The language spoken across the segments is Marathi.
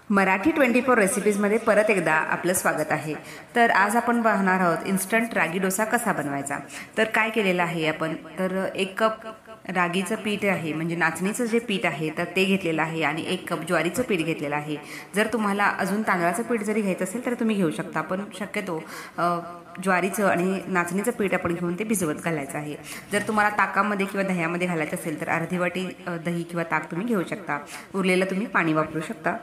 मराठी 24 रेसिपीजमध्ये परत एकदा आपलं स्वागत आहे। तर आज आपण पाहणार आहोत इन्स्टंट रागी डोसा कसा बनवायचा। तर काय केलेलं आहे आपण, तर 1 कप रागीचं पीठ आहे, म्हणजे नाचणीचं जे पीठ आहे तर ते घेतलेलं आहे आणि 1 कप ज्वारीचं पीठ घेतलेलं आहे। जर तुम्हाला अजून तांदळाचं पीठ जरी घ्यायचं असेल तर तुम्ही घेऊ शकता, पण शक्यतो ज्वारीचं आणि नाचणीचं पीठ आपण घेऊन ते भिजवत घालायचं आहे। जर तुम्हाला ताकामध्ये किंवा दह्यामध्ये घालायचं असेल तर अर्धी वाटी दही किंवा ताक तुम्ही घेऊ शकता, उरलेलं तुम्ही पाणी वापरू शकता।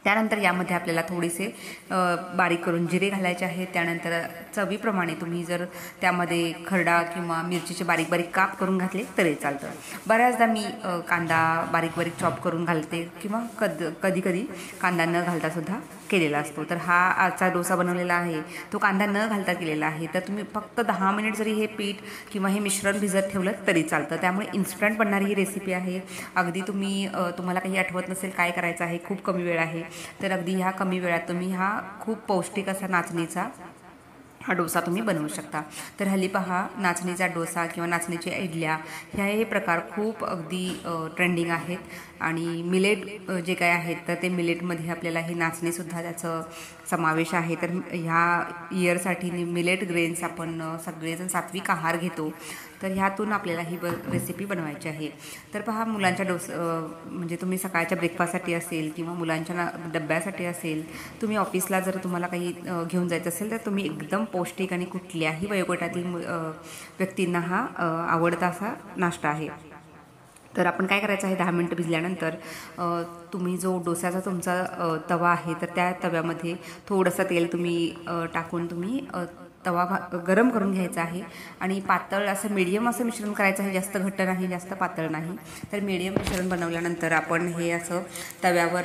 त्यानंतर यामध्ये आपल्याला थोडेसे बारीक करून जिरे घालायचे आहेत। त्यानंतर चवीप्रमाणे तुम्ही जर त्यामध्ये खरडा किंवा मिरचीचे बारीक बारीक काप करून घातले तरी चालतं। बऱ्याचदा मी कांदा बारीक बारीक चॉप करून घालते किंवा कधी कधी कांदा न घालता सुद्धा केलेला असतो। तर हा आजचा डोसा बनवलेला आहे तो कांदा न घालता केलेला आहे। तर तुम्ही फक्त 10 मिनिट जरी हे पीठ किंवा हे मिश्रण भिजत ठेवलं तरी चालतं। त्यामुळे इन्स्टंट बनणारी ही रेसिपी आहे। अगदी तुम्हाला काही आठवत नसेल काय करायचं आहे, खूप कमी वेळ आहे, तर अगदी ह्या कमी वेळात तुम्ही हा खूप पौष्टिक असा नाचणीचा हा डोसा तुम्ही बनवू शकता। तर हल्ली पहा, नाचणीचा डोसा किंवा नाचणीच्या इडल्या हे प्रकार खूप अगदी ट्रेंडिंग आहेत आणि मिलेट जे काय आहेत तर ते मिलेटमध्ये आपल्याला हे नाचणीसुद्धा त्याचं समावेश आहे। तर ह्या इयरसाठी मिलेट ग्रेन्स आपण सगळेजण सात्विक आहार घेतो, तर ह्यातून आपल्याला ही रेसिपी बनवायची आहे। तर पहा, मुलांच्या म्हणजे तुम्ही सकाळच्या ब्रेकफास्टसाठी असेल किंवा मुलांच्या डब्यासाठी असेल, तुम्ही ऑफिसला जर तुम्हाला काही घेऊन जायचं असेल तर तुम्ही एकदम पौष्टिक आणि कुठल्याही वयोगटातील व्यक्तींना हा आवडता असा नाश्ता आहे। तर आपण काय करायचं आहे, 10 मिनिटं भिजल्यानंतर तुम्ही जो डोस्याचा तुमचा तवा आहे तर त्या तव्यामध्ये थोडंसं तेल तुम्ही टाकून तुम्ही तवा गरम करून घ्यायचा आहे आणि पातळ असं मीडियम असं मिश्रण करायचं आहे, जास्त घट्ट नाही जास्त पातळ नाही। तर मीडियम मिश्रण बनवल्यानंतर आपण हे असं तव्यावर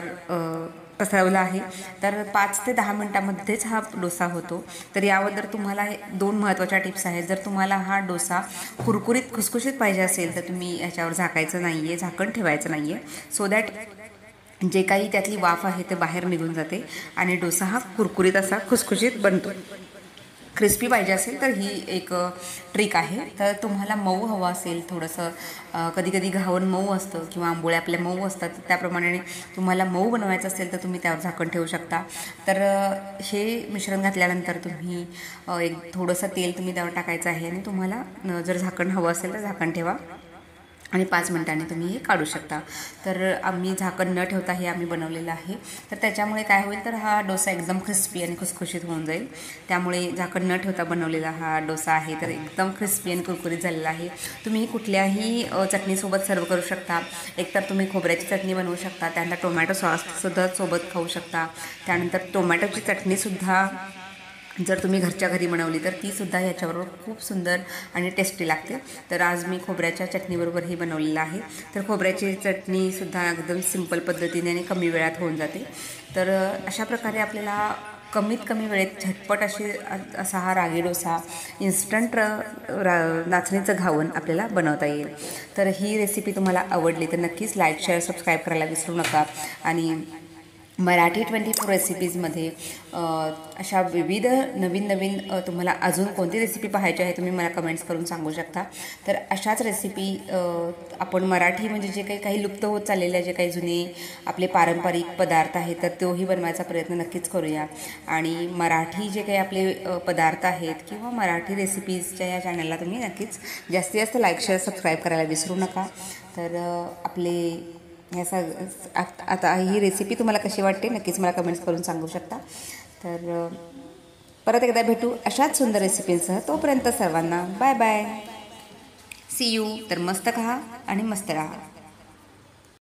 पसरवलं आहे। तर 5 ते 10 मिनिटांमध्येच हा डोसा होतो। तर याबद्दल तुम्हाला 2 महत्त्वाच्या टिप्स आहेत। जर तुम्हाला हा डोसा कुरकुरीत खुसखुशीत पाहिजे असेल तर तुम्ही याच्यावर झाकायचं नाही आहे, झाकण ठेवायचं नाही आहे, सो दॅट जे काही त्यातली वाफ आहे ते बाहेर निघून जाते आणि डोसा हा कुरकुरीत असा खुसखुशीत बनतो। क्रिस्पी पाहिजे असेल तर ही एक ट्रिक आहे। तर तुम्हाला मऊ हवं असेल थोडंसं, कधी कधी घावन मऊ असतं किंवा आंबोळ्या आपल्या मऊ असतात, त्याप्रमाणे तुम्हाला मऊ बनवायचं असेल तर तुम्ही त्यावर झाकण ठेवू शकता। तर हे मिश्रण घातल्यानंतर तुम्ही थोडंसं तेल तुम्ही त्यावर टाकायचं आहे आणि तुम्हाला जर झाकण हवं असेल तर झाकण ठेवा आणि 5 मिनिटांनी तुम्ही हे काढू शकता। तर आम्ही झाकण न ठेवता हे आम्ही बनवलेलं आहे, तर त्याच्यामुळे काय होईल तर हा डोसा एकदम क्रिस्पी आणि खुसखुशीत होऊन जाईल। त्यामुळे झाकण न ठेवता बनवलेला हा डोसा आहे तर एकदम क्रिस्पी आणि कुरकुरीत झालेला आहे। तुम्ही कुठल्याही चटणीसोबत सर्व करू शकता। एकतर तुम्ही खोबऱ्याची चटणी बनवू शकता, त्यानंतर टोमॅटो सॉससुद्धा सोबत खाऊ शकता, त्यानंतर टोमॅटोची चटणीसुद्धा जर तुम्ही घरच्या घरी बनवली तर तीसुद्धा ह्याच्याबरोबर खूप सुंदर आणि टेस्टी लागते। तर आज मी खोबऱ्याच्या चटणीबरोबर हे बनवलेलं आहे। तर खोबऱ्याची चटणीसुद्धा एकदम सिंपल पद्धतीने आणि कमी वेळात होऊन जाते। तर अशा प्रकारे आपल्याला कमीत कमी वेळेत झटपट असा हा रागी डोसा इन्स्टंट नाचणीचं घावन आपल्याला बनवता येईल। तर ही रेसिपी तुम्हाला आवडली तर नक्कीच लाईक शेअर सबस्क्राईब करायला विसरू नका आणि मराठी 24 रेसिपीजमध्ये अशा विविध नवीन तुम्हाला अजून कोणती रेसिपी पाहायची आहे तुम्ही मला कमेंट्स करून सांगू शकता। तर अशाच रेसिपी आपण मराठी म्हणजे जे काही लुप्त होत चाललेले जे काही जुने आपले पारंपरिक पदार्थ आहेत तर तोही बनवायचा प्रयत्न नक्कीच करूया। आणि मराठी जे काही आपले पदार्थ आहेत किंवा मराठी रेसिपीजच्या या चॅनलला तुम्ही नक्कीच जास्तीत जास्त लाईक शेअर सबस्क्राईब करायला विसरू नका। तर आपले आता ही रेसिपी तुम्हाला कशी वाटते नक्कीच मला कमेंट्स करून सांगू शकता। तर परत एकदा भेटू अशाच सुंदर रेसिपींसह, तोपर्यंत सर्वांना बाय बाय, सी यू। तर मस्त खा आणि मस्त राहा।